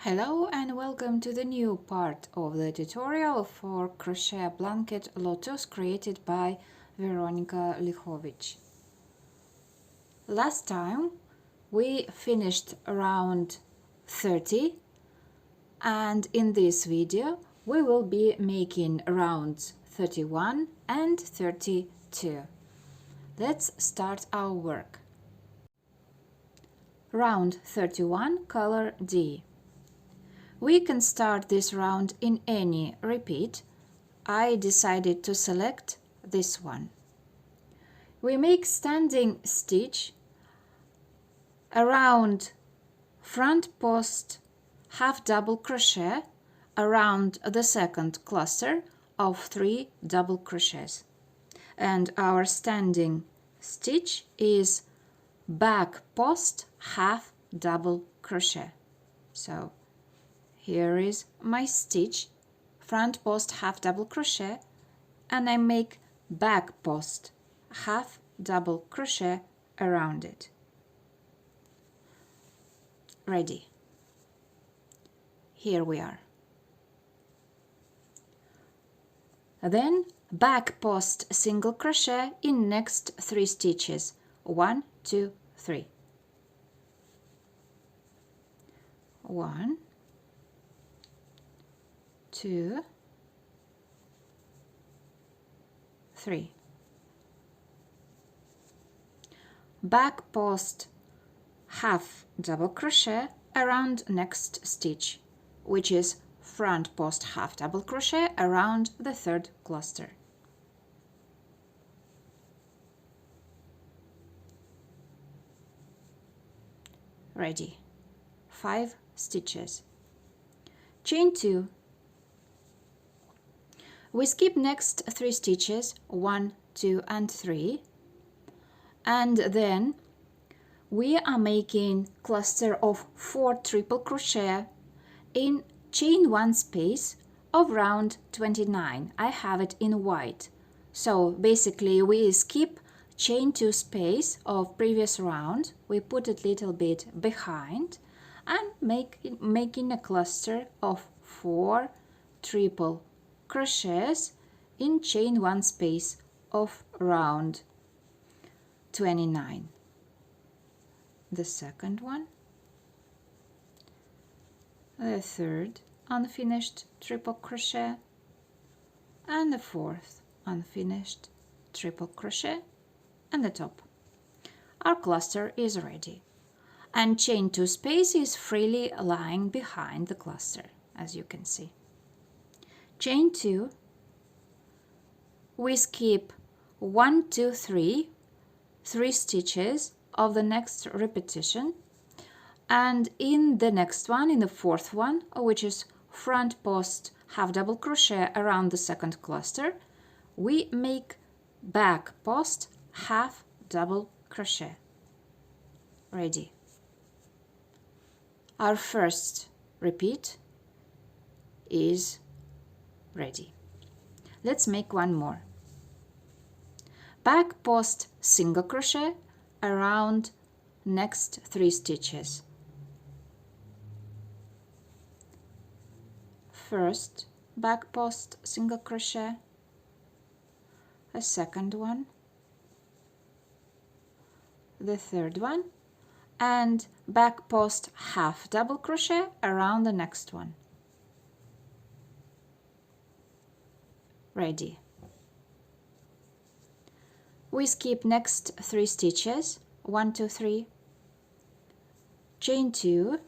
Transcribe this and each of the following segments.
Hello and welcome to the new part of the tutorial for crochet blanket Lotus created by Veronica Liachovic. Last time we finished round 30 and in this video we will be making rounds 31 and 32. Let's start our work. Round 31, color D. We can start this round in any repeat. I decided to select this one. We make standing stitch around front post half double crochet around the second cluster of 3 double crochets. And our standing stitch is back post half double crochet. So here is my stitch, front post half double crochet, and I make back post half double crochet around it. Ready. Here we are. Then back post single crochet in next 3 stitches. 1, 2, 3. 1, 2, 3. Back post half double crochet around next stitch, which is front post half double crochet around the third cluster. Ready. 5 stitches. Chain 2. We skip next 3 stitches, 1, 2 and 3, and then we are making cluster of 4 triple crochet in chain 1 space of round 29. I have it in white. So basically we skip chain 2 space of previous round, we put it little bit behind and making a cluster of 4 triple crochets in chain 1 space of round 29. The second one, the third unfinished triple crochet, and the fourth unfinished triple crochet, and the top. Our cluster is ready, and chain 2 space is freely lying behind the cluster, as you can see. Chain 2, we skip 1, 2, 3 stitches of the next repetition, and in the next one, in the fourth one, which is front post half double crochet around the second cluster, we make back post half double crochet. Ready. Our first repeat is ready. Let's make one more. Back post single crochet around next 3 stitches. First back post single crochet, a second one, the third one, and back post half double crochet around the next one. Ready. We skip next 3 stitches, 1, 2, 3, chain 2,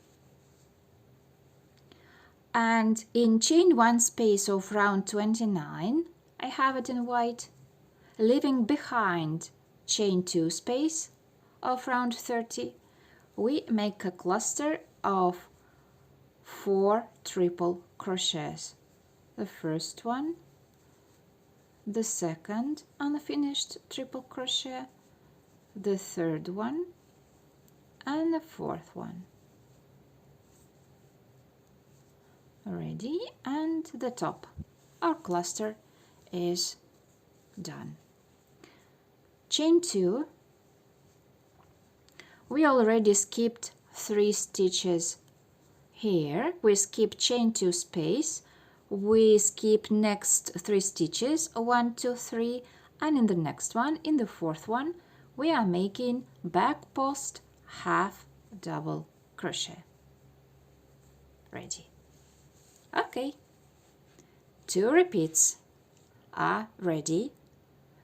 and in chain 1 space of round 29, I have it in white, leaving behind chain 2 space of round 30, we make a cluster of 4 triple crochets. The first one, the second unfinished triple crochet, the third one, and the fourth one. Ready, and the top. Our cluster is done. Chain 2, we already skipped 3 stitches Here we skip chain 2 space, we skip next 3 stitches, 1, 2, 3, and in the next one, in the fourth one, we are making back post half double crochet. Ready. Okay. 2 repeats are ready.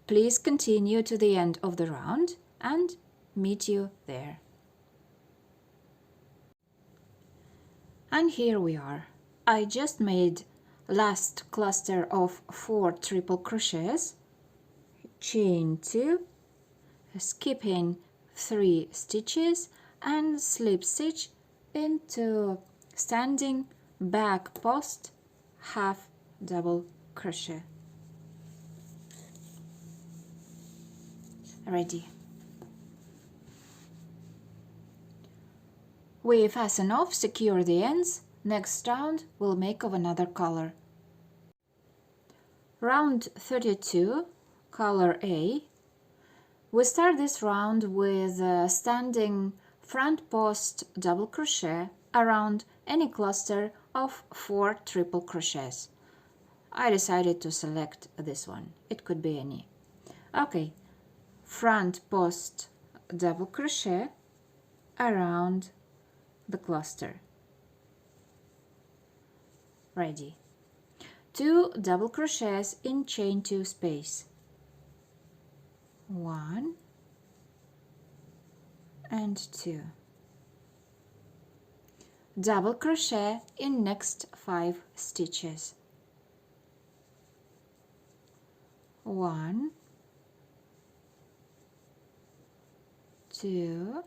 Please continue to the end of the round and meet you there. And here we are. I just made last cluster of 4 triple crochets, chain 2, skipping 3 stitches and slip stitch into standing back post half double crochet. Ready. We fasten off, secure the ends. Next round we'll make of another color. Round 32, color A. We start this round with a standing front post double crochet around any cluster of 4 triple crochets. I decided to select this one. It could be any. Okay, front post double crochet around the cluster. Ready. 2 double crochets in chain 2 space. 1 and 2. Double crochet in next 5 stitches. 1, 2,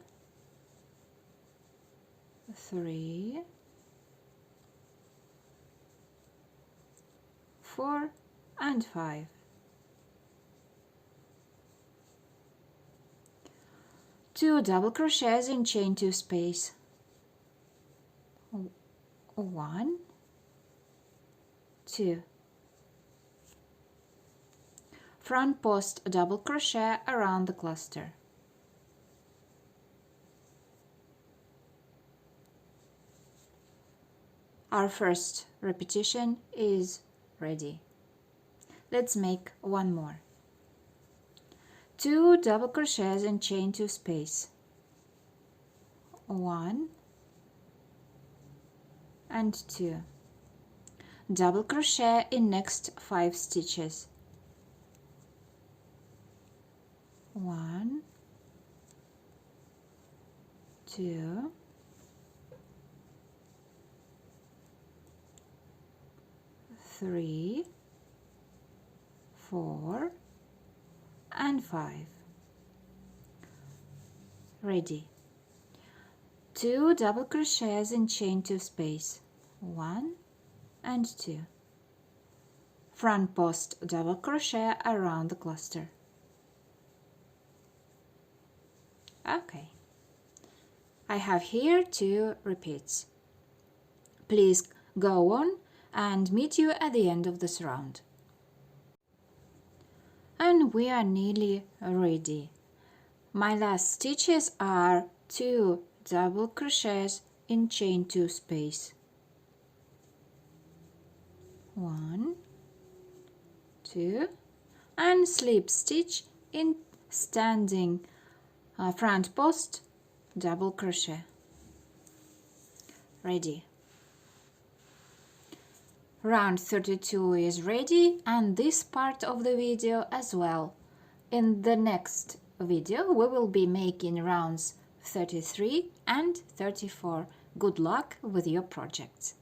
3, 4 and 5. 2 double crochets in chain 2 space. 1, 2. Front post double crochet around the cluster. Our first repetition is ready. Let's make one more. 2 double crochets in chain 2 space. 1 and 2. Double crochet in next 5 stitches. 1, 2, 3, 4 and 5. Ready. 2 double crochets in chain 2 space. 1 and 2. Front post double crochet around the cluster. Okay. I have here 2 repeats. Please go on and meet you at the end of this round. And we are nearly ready. My last stitches are 2 double crochets in chain 2 space. 1, 2, and slip stitch in standing front post double crochet. Ready. Round 32 is ready, and this part of the video as well. In the next video we will be making rounds 33 and 34. Good luck with your projects.